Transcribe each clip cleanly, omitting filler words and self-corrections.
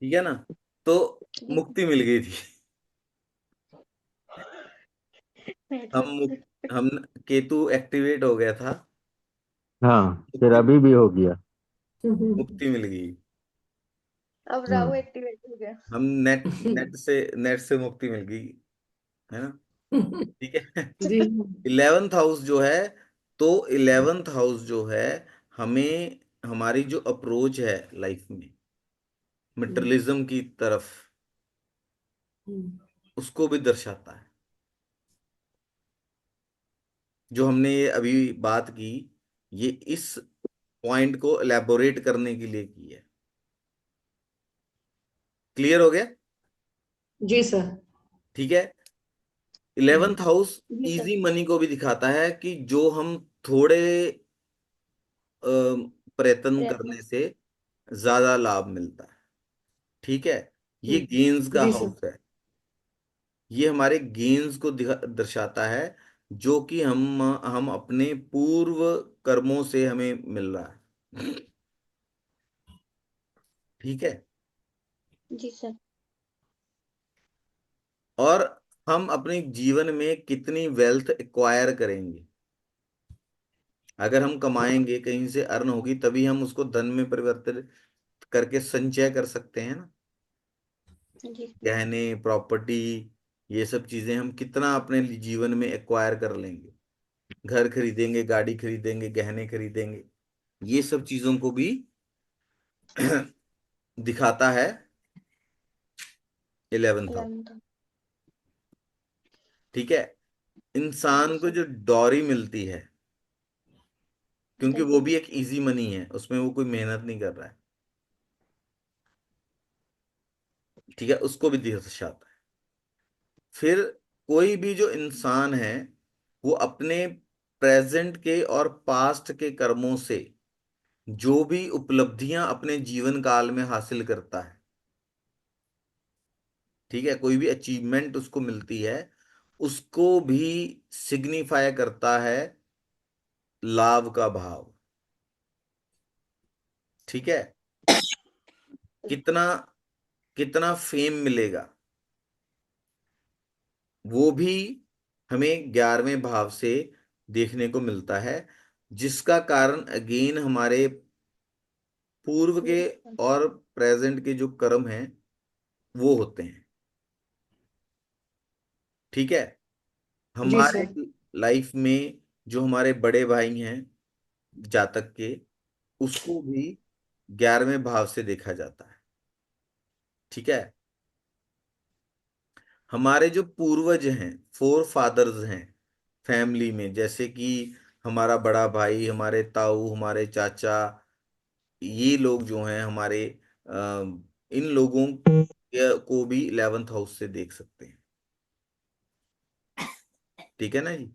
ठीक है ना। तो जी। मुक्ति मिल गई थी। हम हम केतु एक्टिवेट हो गया था। हाँ, फिर मुक्ति अभी भी हो गया। मुक्ति मिल गई। अब राहु हम्म। एक्टिवेट हो गया। हम नेट से मुक्ति मिल गई, है ना। ठीक है। जी। 11th हाउस जो है, तो 11th हाउस जो है हमें हमारी जो अप्रोच है लाइफ में मटेरियलिज्म की तरफ, उसको भी दर्शाता है। जो हमने ये अभी बात की, ये इस पॉइंट को एलैबोरेट करने के लिए की है। क्लियर हो गया। जी सर। ठीक है। 11th हाउस जी सर। इजी मनी को भी दिखाता है कि जो हम थोड़े अ, प्रयत्न प्रयत्न। करने से ज्यादा लाभ मिलता है। ठीक है। ये गेन्स का जी सर। हाउस है। ये हमारे गेन्स को दर्शाता है, जो कि हम अपने पूर्व कर्मों से हमें मिल रहा है। ठीक है। जी सर। और हम अपने जीवन में कितनी वेल्थ एक्वायर करेंगे। अगर हम कमाएंगे, कहीं से अर्न होगी, तभी हम उसको धन में परिवर्तित करके संचय कर सकते हैं ना। जी सर। गहने, प्रॉपर्टी, ये सब चीजें हम कितना अपने जीवन में एक्वायर कर लेंगे। घर खरीदेंगे, गाड़ी खरीदेंगे, गहने खरीदेंगे। ये सब चीजों को भी दिखाता है 11th हाउस। 11th। ठीक है। जी इंसान को सर। जो डॉरी मिलती है, क्योंकि जी। वो भी एक इजी मनी है, उसमें वो कोई मेहनत नहीं कर रहा है। ठीक है, उसको भी दर्शाता है। फिर कोई भी जो इंसान है, वो अपने प्रेजेंट के और पास्ट के कर्मों से जो भी उपलब्धियां अपने जीवन काल में हासिल करता है, ठीक है, कोई भी अचीवमेंट उसको मिलती है, उसको भी सिग्निफाई करता है लाभ का भाव। ठीक है। कितना कितना फेम मिलेगा, वो भी हमें 11वें भाव से देखने को मिलता है, जिसका कारण अगेन हमारे पूर्व के पूर्व। और प्रेजेंट के जो कर्म हैं वो होते हैं। ठीक है। जी हमारे सर। लाइफ में जो हमारे बड़े भाई हैं जातक के, उसको भी 11वें भाव से देखा जाता है। ठीक है। हमारे जो पूर्वज हैं, फोर फादर्स हैं फैमिली में, जैसे कि हमारा बड़ा भाई, हमारे ताऊ, हमारे चाचा, ये लोग जो हैं हमारे, इन लोगों को भी 11th हाउस से देख सकते हैं। ठीक है ना जी।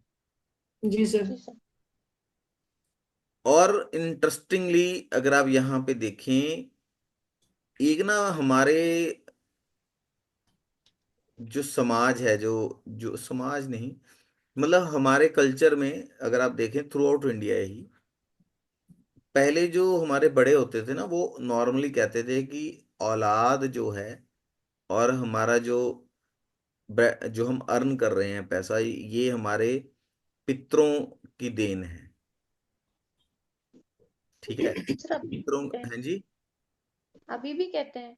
जी सर। जी सर। और इंटरेस्टिंगली अगर आप यहाँ पे देखें, एक ना हमारे जो समाज है, जो जो समाज नहीं, मतलब हमारे कल्चर में अगर आप देखें थ्रू आउट इंडिया ही, पहले जो हमारे बड़े होते थे ना, वो नॉर्मली कहते थे कि औलाद जो है और हमारा जो हम अर्न कर रहे हैं पैसा, ये हमारे पितरों की देन है। ठीक है। सर अभी भी पितरों, कहते हैं। हैं जी, अभी भी कहते हैं।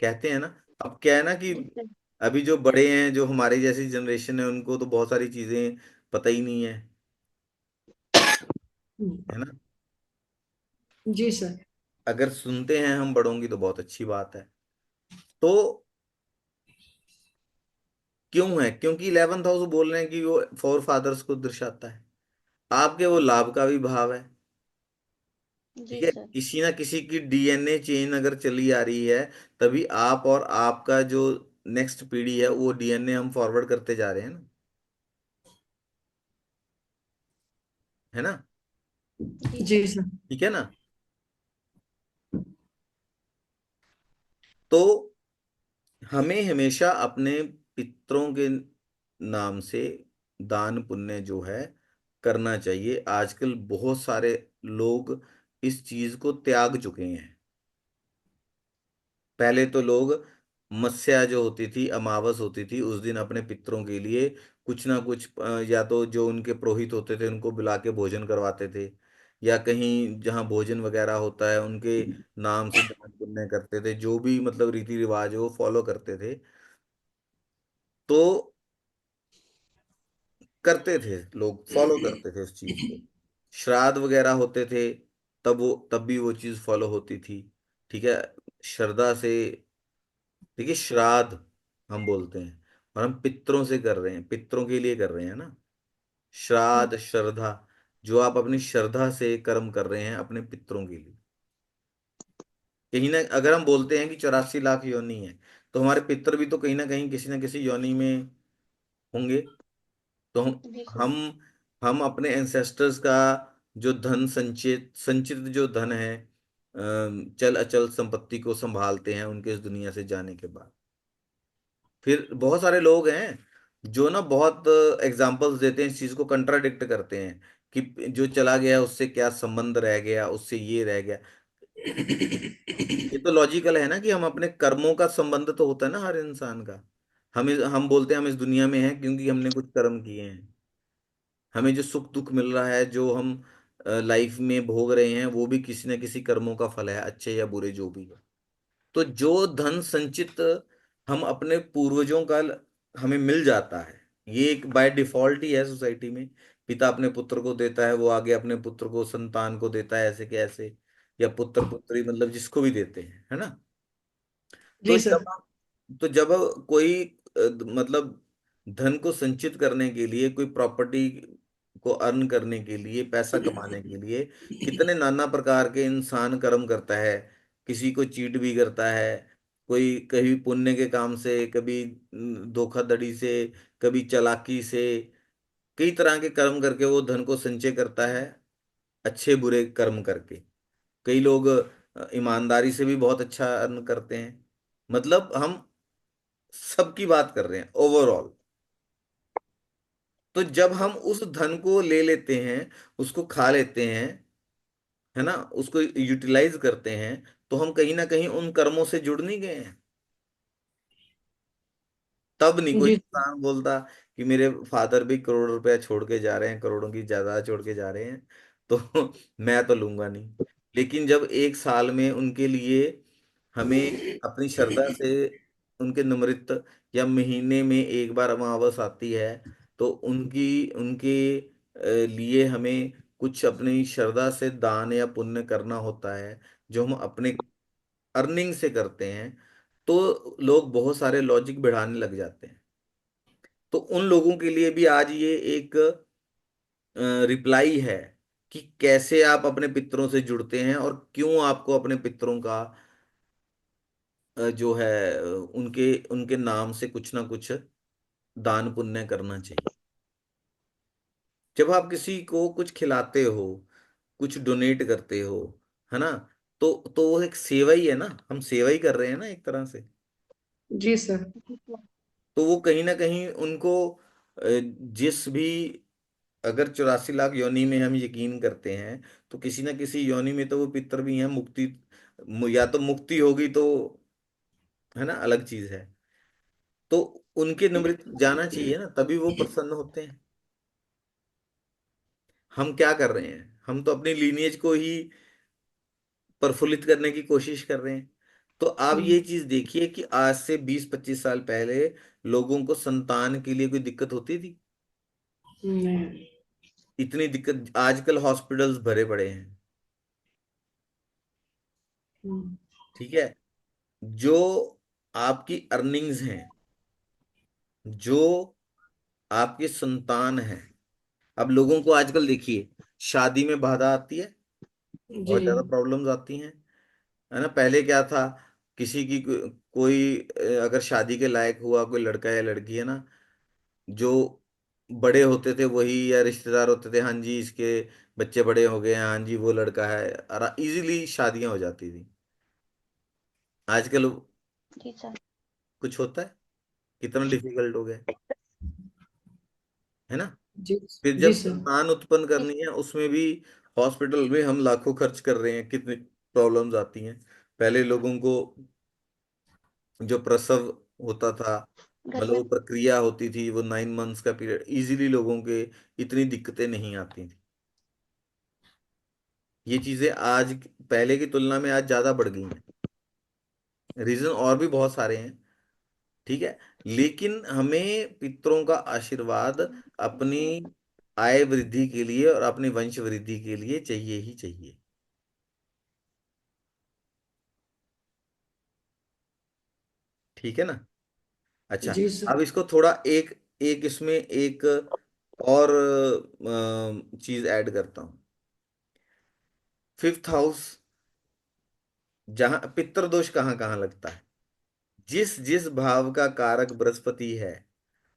कहते हैं ना। अब क्या है ना कि जी सर। अभी जो बड़े हैं, जो हमारी जैसी जनरेशन है, उनको तो बहुत सारी चीजें पता ही नहीं है, है ना। जी सर। अगर सुनते हैं हम बड़ों की तो बहुत अच्छी बात है। तो क्यों है? क्योंकि 11th हाउस बोल रहे हैं कि वो फोर फादर्स को दर्शाता है। आपके वो लाभ का भी भाव है। ठीक जी है। सर। किसी ना किसी की डीएनए चेन अगर चली आ रही है, तभी आप और आपका जो नेक्स्ट पीढ़ी है, वो डीएनए हम फॉरवर्ड करते जा रहे हैं ना, है ना। जी जी सर। सर। ठीक है ना। तो हमें हमेशा अपने पितरों के नाम से दान पुण्य जो है करना चाहिए। आजकल बहुत सारे लोग इस चीज को त्याग चुके हैं। पहले तो लोग मत्स्या जो होती थी, अमावस होती थी, उस दिन अपने पितरों के लिए कुछ ना कुछ या तो जो उनके पुरोहित होते थे उनको बुला के भोजन करवाते थे, या कहीं जहाँ भोजन वगैरह होता है उनके नाम से दान पुण्य करते थे, जो भी मतलब रीति रिवाज है वो फॉलो करते थे। तो करते थे, लोग फॉलो करते थे उस चीज को। श्राद्ध वगैरह होते थे, तब भी वो चीज फॉलो होती थी। ठीक है, श्रद्धा से। देखिए, श्राद्ध हम बोलते हैं और हम पितरों से कर रहे हैं, पितरों के लिए कर रहे हैं ना। श्राद्ध, श्रद्धा, जो आप अपनी श्रद्धा से कर्म कर रहे हैं अपने पितरों के लिए। कहीं ना, अगर हम बोलते हैं कि 84 लाख योनि है, तो हमारे पितर भी तो कहीं ना किसी योनि में होंगे। तो जी सर। हम हम अपने एंसेस्टर्स का जो धन, संचित संचित जो धन है, चल अचल संपत्ति को संभालते हैं उनके इस दुनिया से जाने के बाद। फिर बहुत सारे लोग हैं जो ना बहुत एग्जाम्पल्स देते हैं, इस चीज को कंट्राडिक्ट करते हैं कि जो चला गया उससे क्या संबंध रह गया, उससे ये रह गया। ये तो लॉजिकल है ना कि हम अपने कर्मों का संबंध तो होता है ना हर इंसान का। हम बोलते हैं हम इस दुनिया में हैं क्योंकि हमने कुछ कर्म किए हैं। हमें जो सुख दुख मिल रहा है, जो हम लाइफ में भोग रहे हैं, वो भी किसी न किसी कर्मों का फल है, अच्छे या बुरे जो भी है। तो जो धन संचित हम अपने पूर्वजों का हमें मिल जाता है, ये एक बाय डिफॉल्ट ही है सोसाइटी में। पिता अपने पुत्र को देता है, वो आगे अपने पुत्र को, संतान को देता है, ऐसे के ऐसे, या पुत्र पुत्री मतलब जिसको भी देते हैं, है ना। तो जी सर। जब कोई मतलब धन को संचित करने के लिए, कोई प्रॉपर्टी को अर्न करने के लिए, पैसा कमाने के लिए कितने नाना प्रकार के इंसान कर्म करता है। किसी को चीट भी करता है, कोई कभी पुण्य के काम से, कभी धोखाधड़ी से, कभी चालाकी से, कई तरह के कर्म करके वो धन को संचय करता है, अच्छे बुरे कर्म करके। कई लोग ईमानदारी से भी बहुत अच्छा अर्न करते हैं। मतलब हम सबकी बात कर रहे हैं ओवरऑल। तो जब हम उस धन को ले लेते हैं, उसको खा लेते हैं, है ना, उसको यूटिलाइज करते हैं, तो हम कहीं ना कहीं उन कर्मों से जुड़ नहीं गए हैं। तब नहीं कोई जी इंसान बोलता कि मेरे फादर भी करोड़ रुपया छोड़ के जा रहे हैं, करोड़ों की जायदाद छोड़ के जा रहे हैं, तो मैं तो लूंगा नहीं। लेकिन जब एक साल में उनके लिए हमें अपनी श्रद्धा से उनके निमित्त, या महीने में एक बार अमावस आती है, तो उनकी उनके लिए हमें कुछ अपनी श्रद्धा से दान या पुण्य करना होता है, जो हम अपने अर्निंग से करते हैं। तो लोग बहुत सारे लॉजिक बढ़ाने लग जाते हैं। तो उन लोगों के लिए भी आज ये एक रिप्लाई है कि कैसे आप अपने पितरों से जुड़ते हैं, और क्यों आपको अपने पितरों का जो है उनके उनके नाम से कुछ ना कुछ दान पुण्य करना चाहिए। जब आप किसी को कुछ खिलाते हो, कुछ डोनेट करते हो, है ना, तो वो एक सेवा ही है ना, हम सेवा ही कर रहे हैं ना एक तरह से। जी सर। जी सर। तो वो कहीं ना कहीं उनको जिस भी, अगर 84 लाख योनि में हम यकीन करते हैं, तो किसी ना किसी योनि में तो वो पितर भी हैं। मुक्ति, या तो मुक्ति होगी तो, है ना, अलग चीज है। तो उनके निमित्त जाना चाहिए ना, तभी वो प्रसन्न होते हैं। हम क्या कर रहे हैं, हम तो अपनी लीनिएज को ही प्रफुल्लित करने की कोशिश कर रहे हैं। तो आप ये चीज देखिए कि आज से 20-25 साल पहले लोगों को संतान के लिए कोई दिक्कत होती थी? नहीं। इतनी दिक्कत, आजकल हॉस्पिटल्स भरे पड़े हैं। ठीक है, जो आपकी अर्निंग्स हैं, जो आपकी संतान है। अब लोगों को आजकल देखिए, शादी में बाधा आती है, जी बहुत ज्यादा प्रॉब्लम्स आती हैं, है ना। पहले क्या था, किसी की कोई अगर शादी के लायक हुआ कोई लड़का या लड़की, है ना, जो बड़े होते थे वही, या रिश्तेदार होते थे, हाँ जी इसके बच्चे बड़े हो गए हैं, हाँ जी वो लड़का है, और इजीली शादियां हो जाती थी। आजकल जी सर। कुछ होता है, कितना डिफिकल्ट हो गया, है ना। जी। फिर जी जब सर। संतान उत्पन्न जी करनी है, उसमें भी हॉस्पिटल में हम लाखों खर्च कर रहे हैं, कितनी प्रॉब्लम्स आती हैं। पहले लोगों को जो प्रसव होता था, घर मतलब में। वो प्रक्रिया होती थी, वो 9 मंथ्स का पीरियड, इजीली लोगों के इतनी दिक्कतें नहीं आती थी। ये चीजें आज पहले की तुलना में आज ज्यादा बढ़ गई हैं। रीजन और भी बहुत सारे हैं, ठीक है, लेकिन हमें पितरों का आशीर्वाद अपनी आय वृद्धि के लिए और अपनी वंश वृद्धि के लिए चाहिए ही चाहिए। ठीक है ना। अच्छा, जी सर। अब इसको थोड़ा एक एक इसमें एक और चीज ऐड करता हूं। फिफ्थ हाउस, जहां पितृ दोष कहाँ कहाँ लगता है, जिस जिस भाव का कारक बृहस्पति है,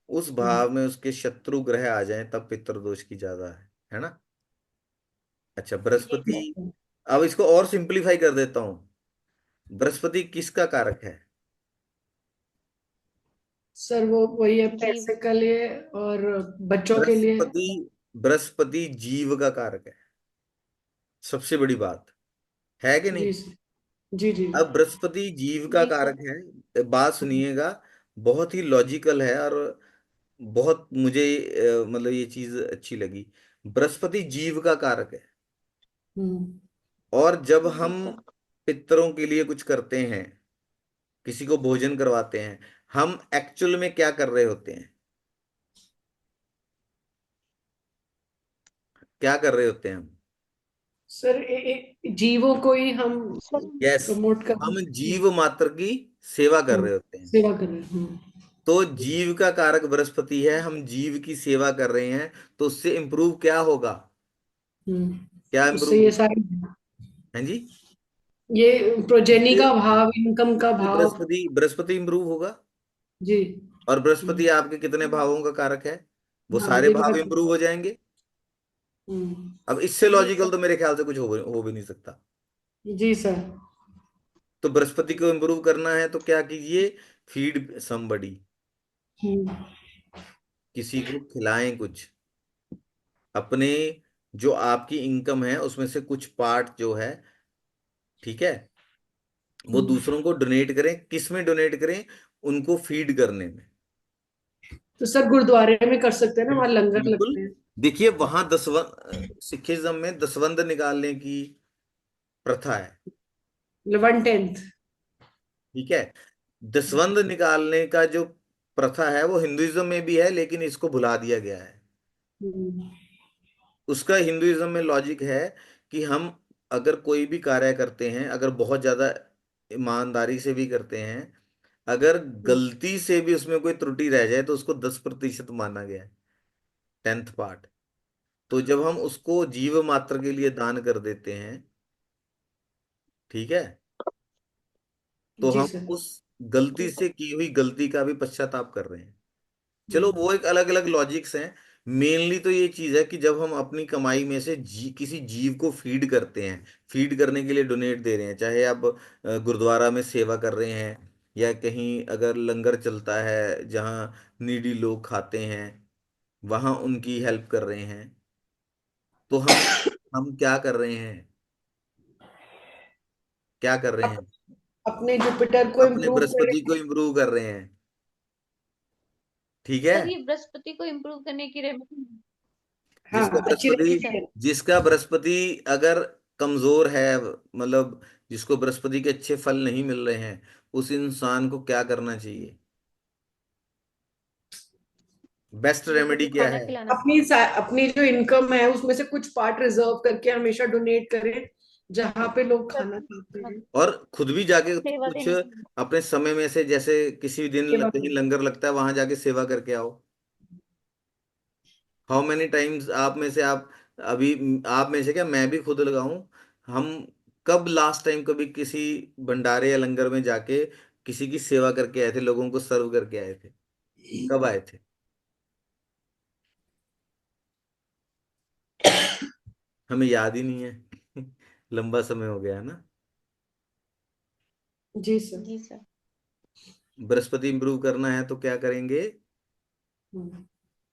उस भाव में उसके शत्रु ग्रह आ जाएं तब पितृ दोष की ज्यादा है ना। अच्छा, जी बृहस्पति, सर। अब इसको और सिंपलीफाई कर देता हूं। बृहस्पति किसका कारक है? सर वो वही है, जीव। पैसे के लिए और बच्चों के लिए। बृहस्पति, बृहस्पति जीव का कारक है, सबसे बड़ी बात है कि नहीं। जी सर। जी जी अब बृहस्पति जीव का जी सर। कारक है, बात सुनिएगा, बहुत ही लॉजिकल है, और बहुत मुझे मतलब ये चीज अच्छी लगी। बृहस्पति जीव का कारक है, हम्म। और जब जी हम सर। पितरों के लिए कुछ करते हैं, किसी को भोजन करवाते हैं, हम एक्चुअल में क्या कर रहे होते हैं, क्या कर रहे होते हैं हम? सर जीवों को ही हम सर। यस, प्रमोट कर। हम जीव मात्र की सेवा कर रहे होते हैं। सेवा कर रहे हैं। तो जीव का कारक बृहस्पति है, हम जीव की सेवा कर रहे हैं, तो उससे इंप्रूव क्या होगा? क्या उससे इंप्रूव ये होगा? सारी, है जी। ये प्रोजेनी उससे का भाव, इनकम का उससे भाव। बृहस्पति बृहस्पति इंप्रूव होगा। जी। और हम्म। बृहस्पति आपके कितने भावों का कारक है? वो हाँ सारे ये भाव बात। इंप्रूव हो जाएंगे। हम्म। अब इससे जी लॉजिकल सर। तो मेरे ख्याल से कुछ हो भी नहीं सकता। जी सर। तो बृहस्पति को इंप्रूव करना है तो क्या कीजिए? फीड समबडी, हम्म। किसी को खिलाएं कुछ, अपने जो आपकी इनकम है उसमें से कुछ पार्ट जो है, ठीक है, वो हम्म। दूसरों को डोनेट करें। किस में डोनेट करें? उनको फीड करने में। तो सर गुरुद्वारे में कर सकते हैं ना, वहाँ लंगर बिल्कुल। लगते हैं। देखिए वहां दसवंध, सिखिज्म में दसवंध निकालने की प्रथा है, 1/10। ठीक है। दसवंध निकालने का जो प्रथा है वो हिंदुइज्म में भी है, लेकिन इसको भुला दिया गया है। हम्म। उसका हिंदुइज्म में लॉजिक है कि हम अगर कोई भी कार्य करते हैं, अगर बहुत ज्यादा ईमानदारी से भी करते हैं, अगर गलती से भी उसमें कोई त्रुटि रह जाए तो उसको 10% माना गया है, 10th पार्ट। तो जब हम उसको जीव मात्र के लिए दान कर देते हैं, ठीक है, तो जी हम सर। उस गलती से की हुई गलती का भी पश्चाताप कर रहे हैं। चलो वो एक अलग अलग लॉजिक्स हैं। मेनली तो ये चीज है कि जब हम अपनी कमाई में से किसी जीव को फीड करते हैं, फीड करने के लिए डोनेट दे रहे हैं, चाहे आप गुरुद्वारा में सेवा कर रहे हैं, या कहीं अगर लंगर चलता है जहाँ नीडी लोग खाते हैं, वहां उनकी हेल्प कर रहे हैं, तो हम क्या कर रहे हैं, क्या कर रहे अप, हैं? अपने जुपिटर को अपने इम्प्रूव बृहस्पति को करें। इम्प्रूव कर रहे हैं, ठीक है। सर ये बृहस्पति को इम्प्रूव करने की रेमेडी। हाँ जिसका अच्छी जी बृहस्पति, सर। रहेगी। जिसका बृहस्पति अगर कमजोर है, मतलब जिसको बृहस्पति के अच्छे फल नहीं मिल रहे हैं, उस इंसान को क्या करना चाहिए? बेस्ट जैसे रेमेडी कि क्या खाना है? खिलाना। अपनी जो इनकम है उसमें से कुछ पार्ट रिजर्व करके हमेशा डोनेट करें, जहाँ पे लोग सर। खाना खाते हाँ, हैं। और खुद भी जाके सेवा कुछ देने के लिए। अपने समय में से, जैसे किसी दिन सेवा कहीं करें। लंगर लगता है, वहां जाके सेवा करके आओ। हाउ मेनी टाइम्स आप में से आप, अभी आप में से क्या, मैं भी खुद लगाऊं, हम कब लास्ट टाइम कभी किसी भंडारे या लंगर में जाके किसी की सेवा करके आए थे, लोगों को सर्व करके आए थे? कब आए थे? हमें याद ही नहीं है। लंबा समय हो गया है ना। जी सर। जी सर। बृहस्पति इंप्रूव करना है तो क्या करेंगे? हम्म।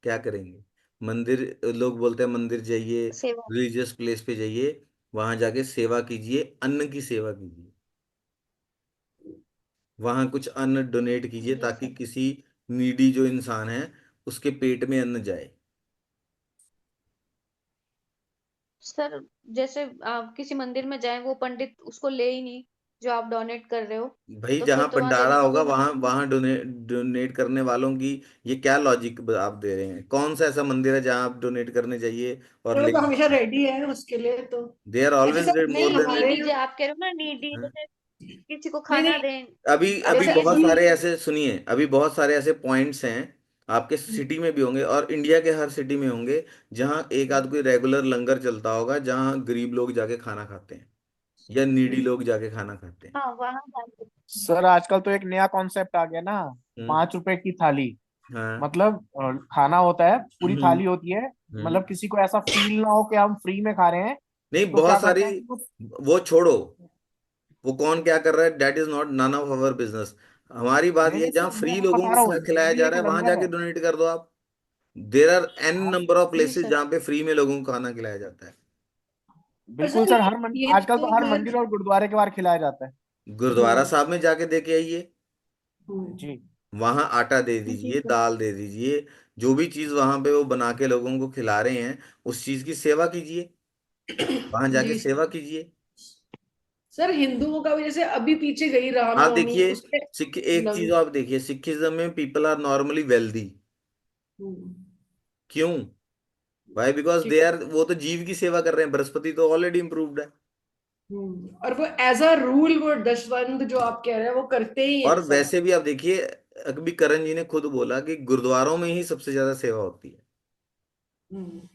क्या करेंगे? मंदिर, लोग बोलते हैं मंदिर जाइए, सेवा। रिलीजियस प्लेस पे जाइए, वहां जाके सेवा कीजिए, अन्न की सेवा कीजिए। वहां कुछ अन्न डोनेट कीजिए जी ताकि सर। किसी नीडी जो इंसान है उसके पेट में अन्न जाए। सर जैसे आप किसी मंदिर में जाएं, वो पंडित उसको ले ही नहीं जो आप डोनेट कर रहे हो, भाई तो जहां फिर तो वहां भंडारा देने का होगा कोई वहां मतलब नहीं। वहां डोनेट डोनेट करने वालों की, ये क्या लॉजिक आप दे रहे हैं? कौन सा ऐसा मंदिर है जहां आप डोनेट करने जाइए और पर वो ले? तो हमेशा रेडी है उसके लिए तो। दे आर अच्छा ऑलवेज सर, मोर नहीं, देन हमारे रेडी। नीडी जो आप कह रहे हो ना, नीडी जैसे किसी को नहीं खाना नहीं, दें। अभी अभी जैसे बहुत हम, सारे ऐसे, सुनिए, अभी बहुत सारे ऐसे पॉइंट्स हैं आपके सिटी में भी होंगे और इंडिया के हर सिटी में होंगे जहां एक आध कोई रेगुलर लंगर चलता होगा जहां गरीब लोग जाके खाना खाते हैं या नीडी लोग जाके खाना खाते हैं। हाँ, वहां जाके। सर आजकल तो एक नया कॉन्सेप्ट आ गया ना, हम्म। 5 रुपए की थाली। हाँ। मतलब खाना होता है, पूरी हम्म। थाली होती है। हम्म। मतलब किसी को ऐसा फील ना हो कि हम फ्री में खा रहे हैं, नहीं, तो क्या बहुत सारी, करते हैं कि वो, वो छोड़ो, वो कौन क्या कर रहा है, that is not none of our business. हमारी बात नहीं ये है नहीं जहाँ सर, मैं फ्री वो लोगों बता रहा को हूँ, ये खिलाया भी जा एक रहा है वहां लंगर जाके है। डोनेट कर दो आप। देर आर एन हाँ नंबर ऑफ जी प्लेसेस सर। जहाँ पे फ्री में लोगों को खाना खिलाया जाता है। पर बिल्कुल सर सर, ये आजकल तो तो हर खैर। मंदिर और गुरुद्वारे के बाहर खिलाया जाता है। गुरुद्वारा हम्म साहब में जाके दे के आइए, जी। वहां आटा दे जी दीजिए, सर। दाल दे दीजिए, जो भी चीज वहां पे वो बना के लोगों को खिला रहे हैं उस चीज की सेवा कीजिए, वहां जाके जी सेवा सर। कीजिए। सर हिंदुओं का भी जैसे अभी पीछे गई आप रामनवमी देखिए, उसके सिख, एक चीज लंग आप देखिए, सिखिज्म में पीपल आर नॉर्मली वेल्दी। हम्म, क्यों? वाई? बिकॉज दे क्योंकि आर, वो तो जीव की सेवा कर रहे हैं, बृहस्पति तो ऑलरेडी इम्प्रूव्ड है। और वो एज अ रूल वो दशवंध जो आप कह रहे हैं वो करते ही हैं और सब। वैसे भी आप देखिए, अभी करण जी ने खुद बोला कि गुरुद्वारों में ही सबसे ज्यादा सेवा होती है। हम्म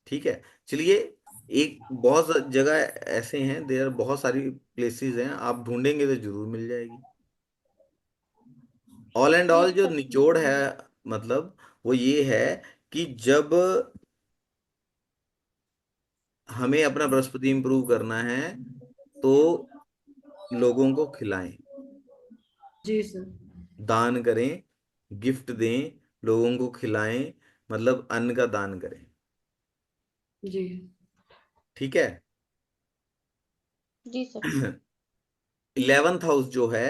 ठीक है, चलिए, एक बहुत जगह ऐसे हैं, देर बहुत सारी प्लेसेस हैं, आप ढूंढेंगे तो जरूर मिल जाएगी। ऑल एंड ऑल ठीक जो है। निचोड़ है, मतलब वो ये है कि जब हमें अपना बृहस्पति इंप्रूव करना है तो लोगों को खिलाएं, जी सर। दान करें, गिफ्ट दें, लोगों को खिलाएं, मतलब अन्न का दान करें। जी। ठीक है। जी सर। 11th हाउस जो है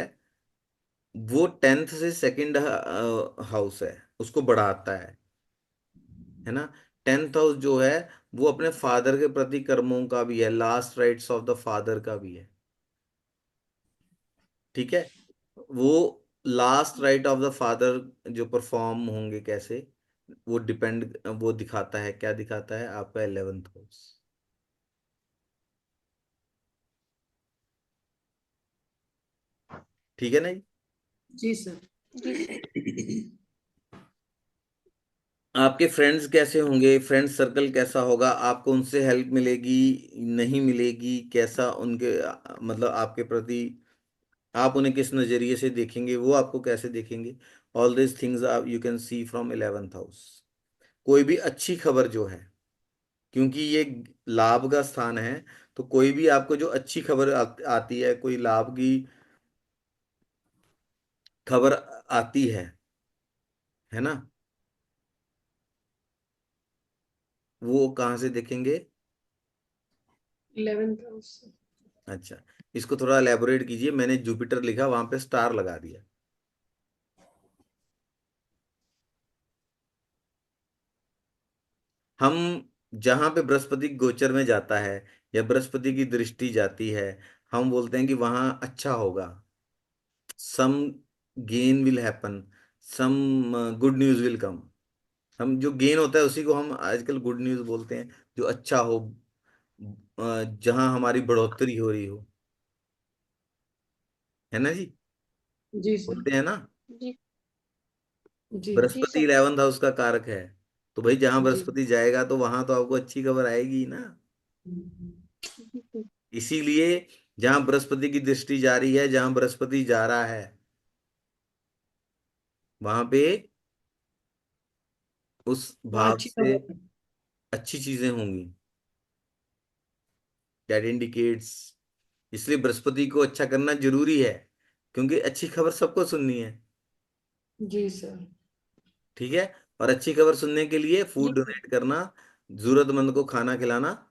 वो 10th से सेकंड हाउस है, उसको बढ़ाता है ना। 10th हाउस जो है वो अपने फादर के प्रति कर्मों का भी है, last rites of the father का भी है। ठीक है। वो last right of the father जो परफॉर्म होंगे कैसे, वो डिपेंड, वो दिखाता है, क्या दिखाता है, आपका 11th हाउस। ठीक है ना जी? जी सर। जी सर। आपके फ्रेंड्स कैसे होंगे, फ्रेंड सर्कल कैसा होगा, आपको उनसे हेल्प मिलेगी नहीं मिलेगी, कैसा उनके मतलब आपके प्रति, आप उन्हें किस नजरिए से देखेंगे, वो आपको कैसे देखेंगे, ऑल दिस थिंग्स आप you can see from 11th house. कोई भी अच्छी खबर जो है, क्योंकि ये लाभ का स्थान है, तो कोई भी आपको जो अच्छी खबर आती है, कोई लाभ की खबर आती है ना, वो कहाँ से देखेंगे? 11th house. अच्छा, इसको थोड़ा एलेबोरेट कीजिए, मैंने जुपिटर लिखा वहां पे स्टार लगा दिया। हम जहां पे बृहस्पति गोचर में जाता है या बृहस्पति की दृष्टि जाती है, हम बोलते हैं कि वहां अच्छा होगा, some gain will happen, some good news will come. हम जो गेन होता है उसी को हम आजकल गुड न्यूज बोलते हैं, जो अच्छा हो, जहां हमारी बढ़ोतरी हो रही हो, है ना जी? जी सर। बोलते हैं ना। जी। जी। जी बृहस्पति सर। 11th हाउस का कारक है, तो भाई जहां जी। बृहस्पति जाएगा तो वहां तो आपको अच्छी खबर आएगी ही ना। जी सर। इसीलिए जहां बृहस्पति की दृष्टि जा रही है, जहां बृहस्पति जा रहा है, वहां पे उस वहाँ भाव अच्छी से खबर है। अच्छी चीजें होंगी, दैट इंडिकेट्स। इसलिए बृहस्पति को अच्छा करना जरूरी है, क्योंकि अच्छी खबर सबको सुननी है। जी सर। ठीक है। और अच्छी खबर सुनने के लिए जी फूड सर। डोनेट करना, जरूरतमंद को खाना खिलाना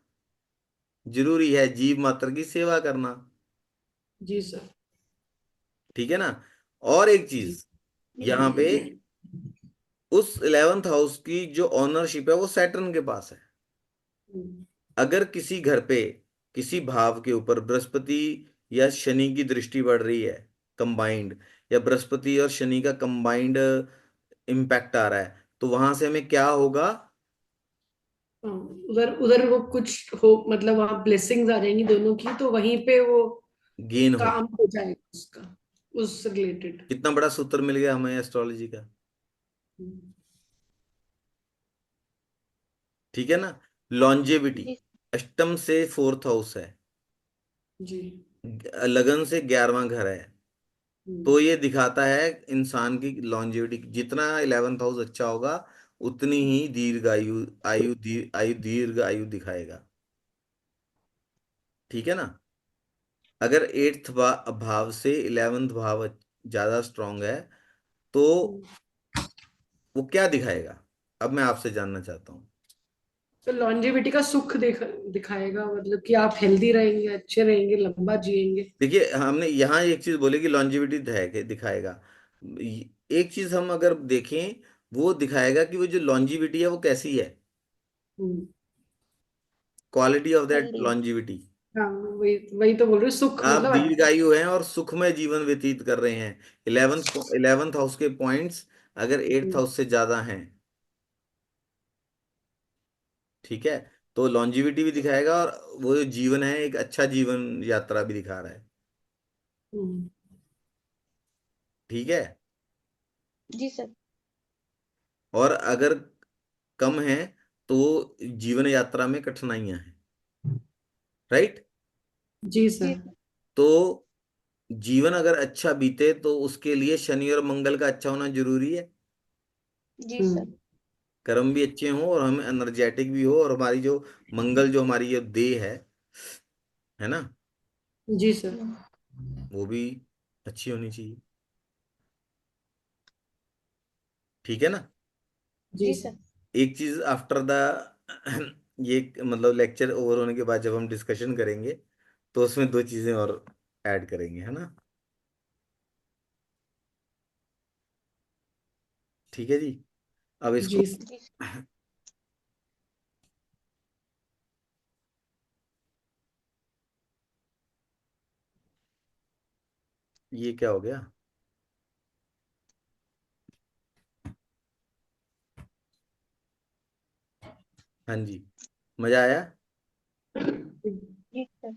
जरूरी है, जीव मात्र की सेवा करना। जी सर। ठीक है ना। और एक जी। चीज यहाँ पे, उस 11th हाउस की जो ऑनरशिप है वो सैटर्न के पास है। हम्म, अगर किसी घर पे किसी भाव के ऊपर बृहस्पति या शनि की दृष्टि पड़ रही है कंबाइंड, या बृहस्पति और शनि का कंबाइंड इम्पैक्ट आ रहा है, तो वहां से हमें क्या होगा? हाँ, उधर उधर वो कुछ हो, मतलब वहाँ ब्लेसिंग्स आ जाएंगी दोनों की, तो वहीं पे वो गेन होगा। काम हो जाएगा उसका, उससे रिलेटेड। कितना बड़ा सूत्र मिल गया हमें एस्ट्रोलॉजी का। ठीक है ना। लॉन्जेविटी, जी अष्टम से 4th हाउस है, जी। लगन से 11वां घर है। तो हम्म, ये दिखाता है इंसान की लॉन्जेविटी, जितना 11th हाउस अच्छा होगा उतनी ही दीर्घ आयु आयु दीर्घ आयु दिखाएगा। ठीक है ना। अगर 8th भाव से 11th भाव ज्यादा स्ट्रांग है तो वो क्या दिखाएगा? अब मैं आपसे जानना चाहता हूँ। तो लॉन्जेविटी का सुख दिखाएगा, मतलब कि आप हेल्दी रहेंगे, अच्छे रहेंगे, लंबा जिएंगे। देखिए, हमने यहाँ एक चीज बोली कि लॉन्जिविटी दिखाएगा। एक चीज हम अगर देखें, वो दिखाएगा कि वो जो लॉन्जिविटी है वो कैसी है, hmm, quality of that healthy. Longevity. हाँ, वही वही तो बोल रही हूँ, सुख आप मतलब अच्छा। दीर्घायु हैं और सुखमय जीवन व्यतीत कर रहे हैं। 11th हाउस के पॉइंट्स अगर 8th हम्म, हाउस से ज्यादा हैं, ठीक है, तो लॉन्जिविटी भी दिखाएगा और वो जो जीवन है एक अच्छा जीवन यात्रा भी दिखा रहा है। हम्म, ठीक है। जी सर। और अगर कम है तो जीवन यात्रा में कठिनाइयां हैं। राइट। जी सर। जी सर। तो जीवन अगर अच्छा बीते तो उसके लिए शनि और मंगल का अच्छा होना जरूरी है। जी सर। हम्म, कर्म भी अच्छे हों और हम एनर्जेटिक भी हो, और हमारी जो मंगल जो हमारी जो देह है ना, जी सर। हम्म, वो भी अच्छी होनी चाहिए। ठीक है ना। जी जी सर। सर। एक चीज आफ्टर द ये मतलब लेक्चर ओवर होने के बाद जब हम डिस्कशन करेंगे तो उसमें दो चीजें और ऐड करेंगे, है ना। ठीक है जी। अब इसको जी सर। जी सर। ये क्या हो गया? हाँ जी, मजा आया। जी सर।